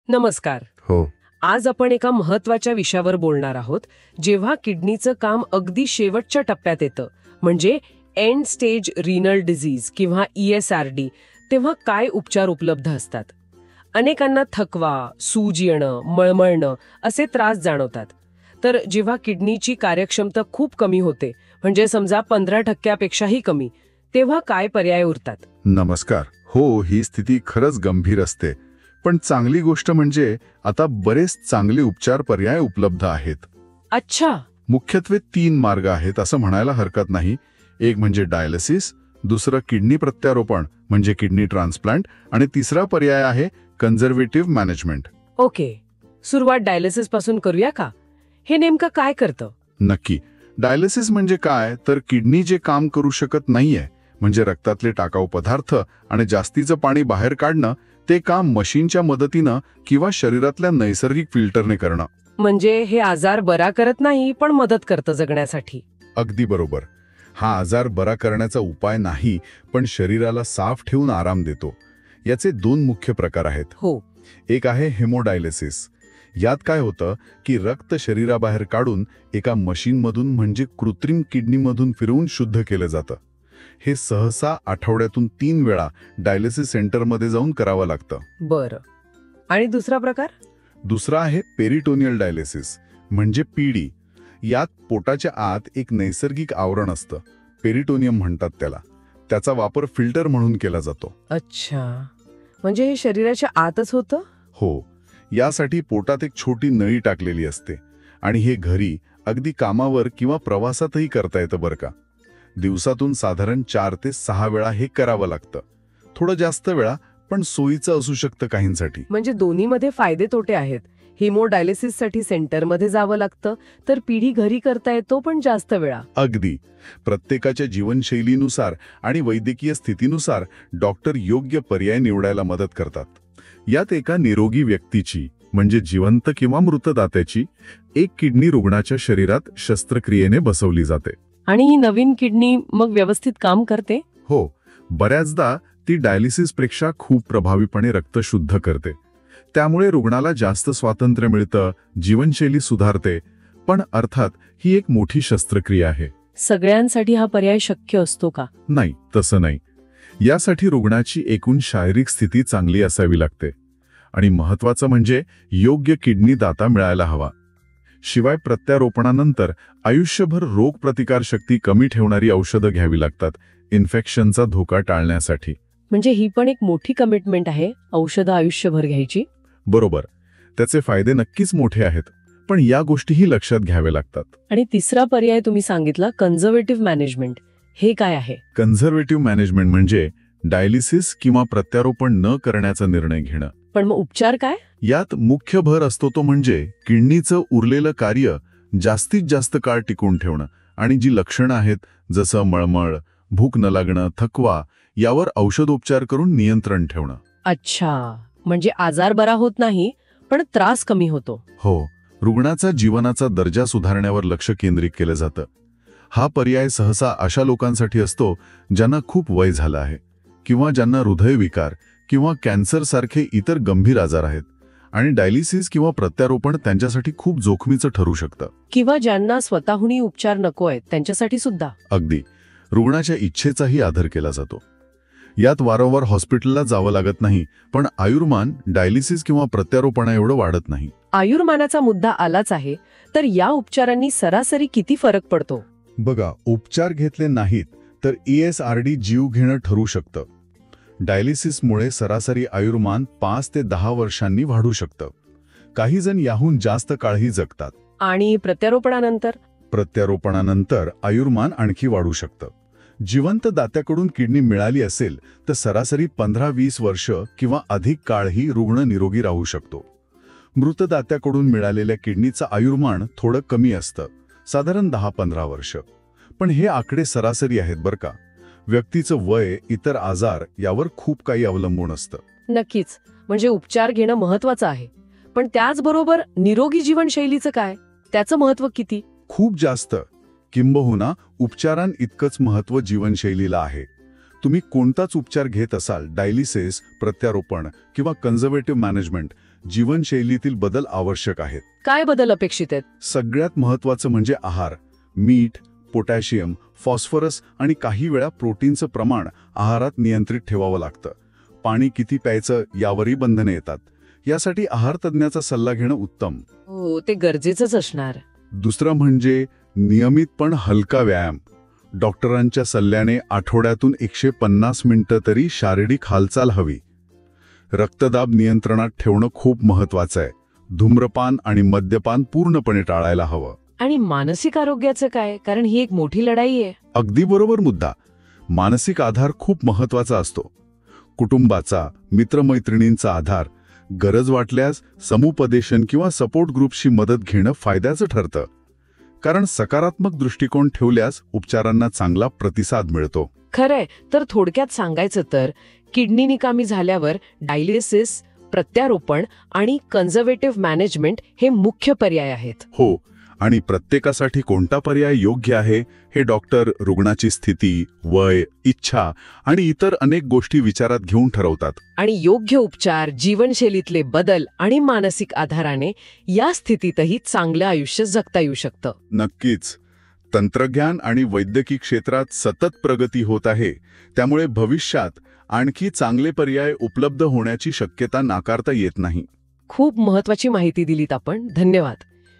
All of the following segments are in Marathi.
नमस्कार. हो. आज आपण एका महत्वाच्या विषयावर बोलणार आहोत. जेव्हा किडनीचं काम अगदी शेवटच्या टप्प्यात येतं, म्हणजे एंड स्टेज रिनल डिझीज किंवा ESRD, तेव्हा काय उपचार उपलब्ध असतात? अनेकांना थकवा, सूज येणं, मळमळणं असे त्रास जाणवतात. तर जेव्हा किडनीची कार्यक्षमता खूप कमी होते, म्हणजे समजा 15%पेक्षाही कमी, तेव्हा काय पर्याय उरतात? नमस्कार. हो, ही स्थिती खरंच गंभीर असते. पण चांगली गोष्ट म्हणजे आता बरेच चांगले उपचार पर्याय उपलब्ध आहेत. अच्छा. मुख्यत्वे 3 मार्ग आहेत असं म्हणायला हरकत नाही. एक म्हणजे डायलिसिस, दुसरं किडनी प्रत्यारोपण म्हणजे किडनी ट्रान्सप्लांट, आणि तिसरा पर्याय आहे कन्झर्वेटिव्ह मॅनेजमेंट. ओके, सुरुवात डायलिसिस पासून करूया का? हे नेमकं काय करतं? नक्की. डायलिसिस म्हणजे काय, तर किडनी जे काम करू शकत नाहीये, म्हणजे रक्तातले टाकाऊ पदार्थ आणि जास्तीचं पाणी बाहेर काढणं, ते काम मशीनच्या मदतीनं किंवा शरीरातल्या नैसर्गिक फिल्टरने करणं. म्हणजे हे आजार बरा करत नाही, पण मदत करतं जगण्यासाठी. अगदी बरोबर. हा आजार बरा करण्याचा उपाय नाही, पण शरीराला साफ ठेवून आराम देतो. याचे 2 मुख्य प्रकार आहेत. हो. एक आहे हेमोडायलिसिस. यात काय होतं की रक्त शरीराबाहेर काढून एका मशीनमधून म्हणजे कृत्रिम किडनीमधून फिरवून शुद्ध केलं जातं. हे सहसा आठवड्यातून 3 वेळा डायलिसिस सेंटरमध्ये जाऊन करावं लागतं. बरं. आणि दुसरा प्रकार? दुसरा आहे पेरिटोनियल डायलिसिस म्हणजे PD. यात पोटाच्या आत एक नैसर्गिक आवरण असतं, पेरिटोनियम म्हणतात त्याला. त्याचा वापर फिल्टर म्हणून केला जातो. अच्छा, म्हणजे हे शरीराच्या आतच होतं? हो. यासाठी पोटात एक छोटी नळी टाकलेली असते आणि हे घरी अगदी कामावर किंवा प्रवासातही करता येतं बरं का. दिवसातून साधारण 4 ते 6 वेळा हे करावं लागतं. थोडं जास्त वेळा, पण सोयीचं असू शकतं काहींसाठी. म्हणजे दोन्हीमध्ये फायदे तोटे आहेत. हिमोडायलिसिससाठी सेंटरमध्ये जावं लागतं, तर पिढी घरी करता येतो, पण जास्त वेळा. अगदी. प्रत्येकाच्या जीवनशैलीनुसार आणि वैद्यकीय स्थितीनुसार डॉक्टर योग्य पर्याय निवडायला मदत करतात. यात एका निरोगी व्यक्तीची, म्हणजे जिवंत किंवा मृत दात्याची, एक किडनी रुग्णाच्या शरीरात शस्त्रक्रियेने बसवली जाते. आणि ही नवीन किडनी मग व्यवस्थित काम करते? हो. बऱ्याचदा ती डायलिसिसपेक्षा खूप प्रभावीपणे रक्त शुद्ध करते. त्यामुळे रुग्णाला जास्त स्वातंत्र्य मिळतं, जीवनशैली सुधारते. पण अर्थात ही एक मोठी शस्त्रक्रिया आहे. सगळ्यांसाठी हा पर्याय शक्य असतो का? नाही, तसं नाही. यासाठी रुग्णाची एकूण शारीरिक स्थिती चांगली असावी लागते. आणि महत्वाचं म्हणजे योग्य किडनी दाता मिळायला हवा. शिवाय प्रत्यारोपणानंतर आयुष्यभर रोगप्रतिकारशक्ती कमी ठेवणारी औषधं घ्यावी लागतात, इन्फेक्शनचा धोका टाळण्यासाठी. म्हणजे ही पण एक मोठी कमिटमेंट आहे, औषधं आयुष्यभर घ्यायची. बरोबर. त्याचे फायदे नक्कीच मोठे आहेत, पण या गोष्टीही लक्षात घ्याव्या लागतात. आणि तिसरा पर्याय तुम्ही सांगितला, कन्झर्वेटिव्ह मॅनेजमेंट. हे काय आहे? कन्झर्वेटिव्ह मॅनेजमेंट म्हणजे डायलिसिस किंवा प्रत्यारोपण न करण्याचा निर्णय घेणं. पण मग उपचार काय? यात मुख्य भर असतो तो म्हणजे किडनीचं उरलेलं कार्य जास्तीत जास्त काळ टिकून ठेवणं, आणि जी लक्षणं आहेत, जसं मळमळ, भूक न लागणं, थकवा, यावर औषधोपचार करून नियंत्रण ठेवणं. अच्छा, म्हणजे आजार बरा होत नाही, पण त्रास कमी होतो. हो. रुग्णाचा जीवनाचा दर्जा सुधारण्यावर लक्ष केंद्रित केलं जातं. हा पर्याय सहसा अशा लोकांसाठी असतो ज्यांना खूप वय झालं आहे, किंवा ज्यांना हृदयविकार किंवा कॅन्सरसारखे इतर गंभीर आजार आहेत, आणि डायलिसिस किंवा प्रत्यारोपण त्यांच्यासाठी खूप जोखमीचं ठरू शकतं. किंवा ज्यांना स्वतःहूनही उपचार नको आहेत, त्यांच्यासाठी सुद्धा. अगदी. रुग्णाच्या इच्छेचाही आदर केला जातो. यात वारंवार हॉस्पिटलला जावं लागत नाही, पण आयुर्मान डायलिसिस किंवा प्रत्यारोपणा एवढं वाढत नाही. आयुर्मानाचा मुद्दा आलाच आहे, तर या उपचारांनी सरासरी किती फरक पडतो? बघा, उपचार घेतले नाहीत तर ESRD जीव घेणं ठरू शकतं. डायलिसिसमुळे सरासरी आयुर्मान 5 ते 10 वर्षांनी वाढू शकतं. काही जण याहून जास्त काळही जगतात. आणि प्रत्यारोपणानंतर? प्रत्यारोपणानंतर आयुर्मान आणखी वाढू शकतं. जिवंत दात्याकडून किडनी मिळाली असेल तर सरासरी 15-20 वर्ष किंवा अधिक काळही रुग्ण निरोगी राहू शकतो. मृत दात्याकडून मिळालेल्या किडनीचं आयुर्मान थोडं कमी असतं, साधारण 10-15 वर्ष. पण हे आकडे सरासरी आहेत बरं का. व्यक्तीचं वय, इतर आजार यावर खूप काही अवलंबून असतं. नक्कीच. म्हणजे उपचार घेणं महत्वाचं आहे, पण त्याचबरोबर निरोगी जीवनशैलीचं काय? त्याचं महत्व किती? खूप जास्त. किंबहुना उपचारां इतकंच महत्व जीवनशैलीला आहे. तुम्ही कोणताच उपचार घेत असाल, डायलिसिस, प्रत्यारोपण किंवा कन्झर्वेटिव्ह मॅनेजमेंट, जीवनशैलीतील बदल आवश्यक आहेत. काय बदल अपेक्षित आहेत? सगळ्यात महत्त्वाचं म्हणजे आहार. मीठ, पोटॅशियम, फॉस्फरस आणि काही वेळा प्रोटीनचं प्रमाण आहारात नियंत्रित ठेवावं लागतं. पाणी किती प्यायचं यावरही बंधने येतात. यासाठी आहार तज्ज्ञाचा सल्ला घेणं उत्तम. हो, ते गरजेचंच असणार. दुसरं म्हणजे नियमित पण हलका व्यायाम. डॉक्टरांच्या सल्ल्याने आठवड्यातून 150 मिनिटं तरी शारीरिक हालचाल हवी. रक्तदाब नियंत्रणात ठेवणं खूप महत्वाचं आहे. धूम्रपान आणि मद्यपान पूर्णपणे टाळायला हवं. आणि मानसिक आरोग्याचं काय? कारण ही एक मोठी लढाई आहे. अगदी बरोबर मुद्दा. मानसिक आधार खूप महत्वाचा असतो. कुटुंबाचा, मित्रमैत्रिणींचा आधार, गरज वाटल्यास समुपदेशन किंवा सपोर्ट ग्रुपशी मदत घेणं फायद्याचं ठरतं. कारण सकारात्मक दृष्टिकोन ठेवल्यास उपचारांना चांगला प्रतिसाद मिळतो. खरंय. तर थोडक्यात सांगायचं तर किडनी निकामी झाल्यावर डायलिसिस, प्रत्यारोपण आणि कन्झर्वेटिव्ह मॅनेजमेंट हे मुख्य पर्याय आहेत. हो, आणि प्रत्येकासाठी कोणता पर्याय योग्य आहे हे डॉक्टर रुग्णाची स्थिती, वय, इच्छा आणि इतर अनेक गोष्टी विचारात घेऊन ठरवतात. आणि योग्य उपचार, जीवनशैलीतले बदल आणि मानसिक आधाराने या स्थितीतही चांगलं आयुष्य जगता येऊ शकतं. नक्कीच. तंत्रज्ञान आणि वैद्यकीय क्षेत्रात सतत प्रगती होत आहे. त्यामुळे भविष्यात आणखी चांगले पर्याय उपलब्ध होण्याची शक्यता नाकारता येत नाही. खूप महत्वाची माहिती दिलीत आपण. धन्यवाद.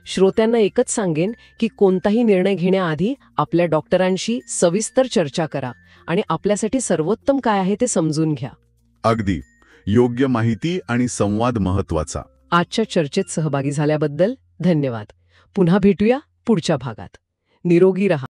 श्रोत्यांना एकच सांगेन की कोणताही निर्णय घेण्याआधी आपल्या डॉक्टरांशी सविस्तर चर्चा करा आणि आपल्यासाठी सर्वोत्तम काय आहे ते समजून घ्या. अगदी. योग्य माहिती आणि संवाद महत्वाचा. आजच्या चर्चेत सहभागी झाल्याबद्दल धन्यवाद. पुन्हा भेटूया पुढच्या भागात. निरोगी रहा.